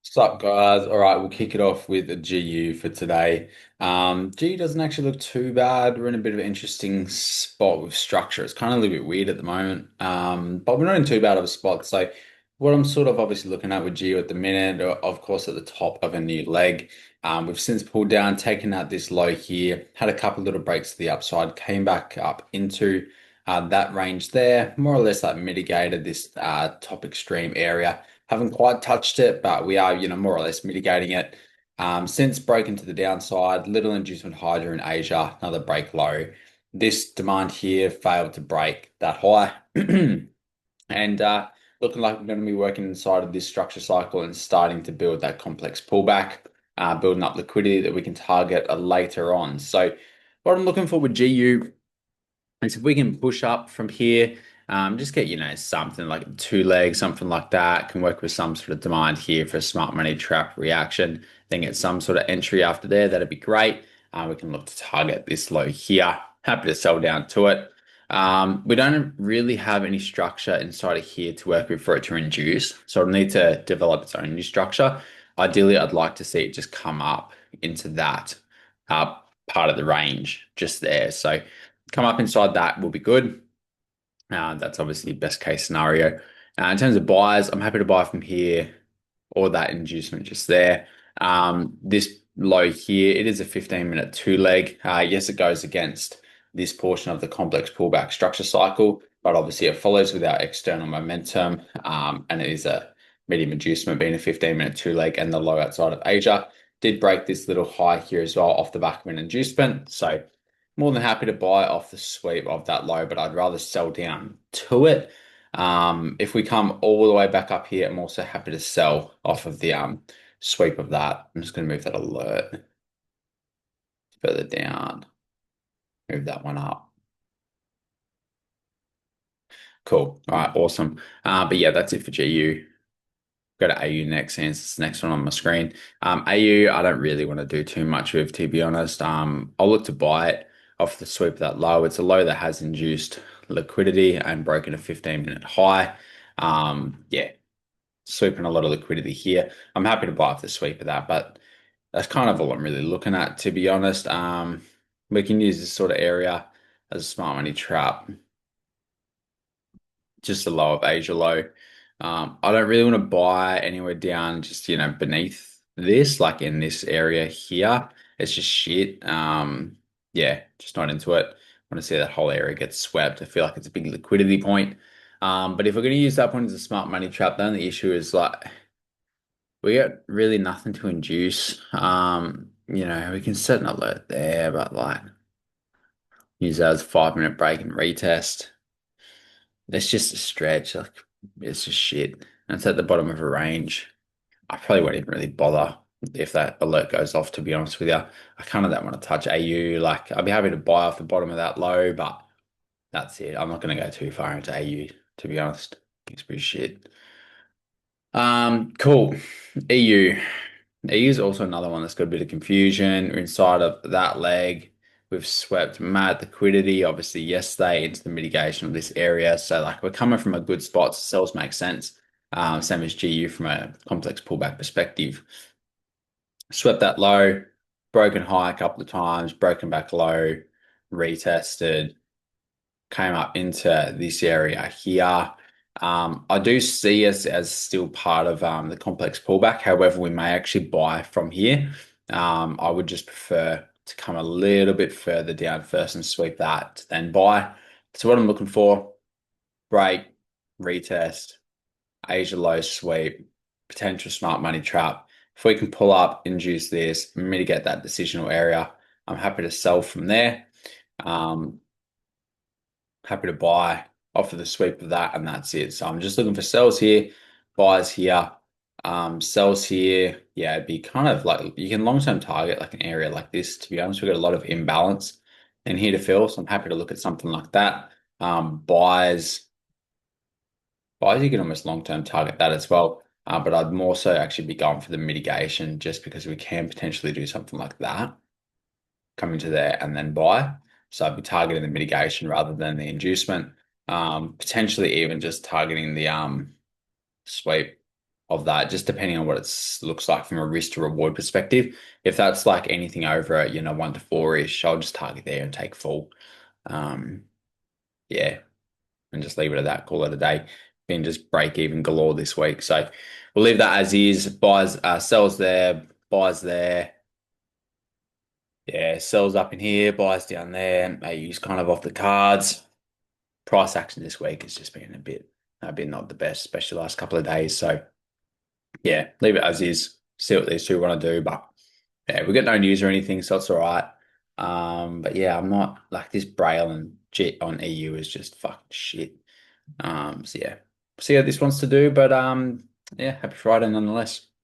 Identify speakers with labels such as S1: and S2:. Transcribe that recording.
S1: What's up, guys? All right, we'll kick it off with a GU for today. GU doesn't actually look too bad. We're in a bit of an interesting spot with structure. It's kind of a little bit weird at the moment, but we're not in too bad of a spot. So, what I'm sort of obviously looking at with GU at the minute, of course, at the top of a new leg. We've since pulled down, taken out this low here, had a couple little breaks to the upside, came back up into that range there, more or less like mitigated this top extreme area. Haven't quite touched it, but we are, more or less mitigating it. Since breaking to the downside, little inducement hydra in Asia, another break low. This demand here failed to break that high. And looking like we're going to be working inside of this structure cycle and starting to build that complex pullback, building up liquidity that we can target later on. So what I'm looking for with GU is if we can push up from here, just get, something like two legs, something like that, can work with some sort of demand here for a smart money trap reaction. Then get some sort of entry after there, that'd be great. We can look to target this low here. Happy to sell down to it. We don't really have any structure inside of here to work with for it to induce. So it'll need to develop its own new structure. Ideally, I'd like to see it just come up into that part of the range just there. So come up inside that will be good. That's obviously best case scenario. In terms of buyers, I'm happy to buy from here or that inducement just there. This low here, it is a 15-minute two leg. Yes, it goes against this portion of the complex pullback structure cycle, but obviously it follows with our external momentum. And it is a medium inducement being a 15-minute two leg and the low outside of Asia. Did break this little high here as well off the back of an inducement. So more than happy to buy off the sweep of that low, but I'd rather sell down to it. If we come all the way back up here, I'm also happy to sell off of the sweep of that. I'm just going to move that alert further down, move that one up. Cool. All right, awesome. But yeah, that's it for GU. Go to AU next, since it's the next one on my screen. AU, I don't really want to do too much with, to be honest. I'll look to buy it off the sweep of that low. It's a low that has induced liquidity and broken a 15-minute high. Yeah, sweeping a lot of liquidity here. I'm happy to buy off the sweep of that, but that's kind of all I'm really looking at, to be honest. We can use this sort of area as a smart money trap, just the low of Asia low. I don't really want to buy anywhere down just, beneath this, like in this area here. It's just shit. Yeah, just not into it. I want to see that whole area get swept. I feel like it's a big liquidity point. But if we're going to use that point as a smart money trap, then the issue is like we got really nothing to induce. We can set an alert there, but like use that as a 5-minute break and retest. That's just a stretch. Like it's just shit. And it's at the bottom of a range. I probably won't even really bother if that alert goes off, to be honest with you. I kind of don't want to touch AU. Like I'd be happy to buy off the bottom of that low, but that's it. I'm not going to go too far into AU, to be honest. It's pretty shit. Cool. EU. EU is also another one that's got a bit of confusion. We're inside of that leg. We've swept mad liquidity, obviously, yesterday into the mitigation of this area. So, like, we're coming from a good spot. Sales make sense. Same as GU from a complex pullback perspective. Swept that low, broken high a couple of times, broken back low, retested, came up into this area here. I do see us as still part of the complex pullback. However, we may actually buy from here. I would just prefer to come a little bit further down first and sweep that, then buy. So what I'm looking for, break, retest, Asia low sweep, potential smart money trap. If we can pull up, induce this, mitigate that decisional area, I'm happy to sell from there. Happy to buy off of the sweep of that, and that's it. So I'm just looking for sells here, buys here, sells here. Yeah, it'd be kind of like you can long-term target like an area like this. To be honest, we've got a lot of imbalance in here to fill, so I'm happy to look at something like that. Buys you can almost long-term target that as well. But I'd more so actually be going for the mitigation just because we can potentially do something like that, come into there and then buy. So I'd be targeting the mitigation rather than the inducement. Potentially even just targeting the sweep of that, just depending on what it looks like from a risk to reward perspective. If that's like anything over, 1 to 4-ish, I'll just target there and take full. Um, yeah, and just leave it at that, call it a day. Been just break even galore this week. So we'll leave that as is. Buys, sells there, buys there. Yeah, sells up in here, buys down there. AU's kind of off the cards. Price action this week has just been a bit not the best, especially the last couple of days. So yeah, leave it as is. See what these two want to do. But yeah, we got no news or anything, so it's all right. But yeah, I'm not like this Braille and Jet on EU is just fucking shit. So yeah, see how this wants to do. But yeah, happy Friday nonetheless.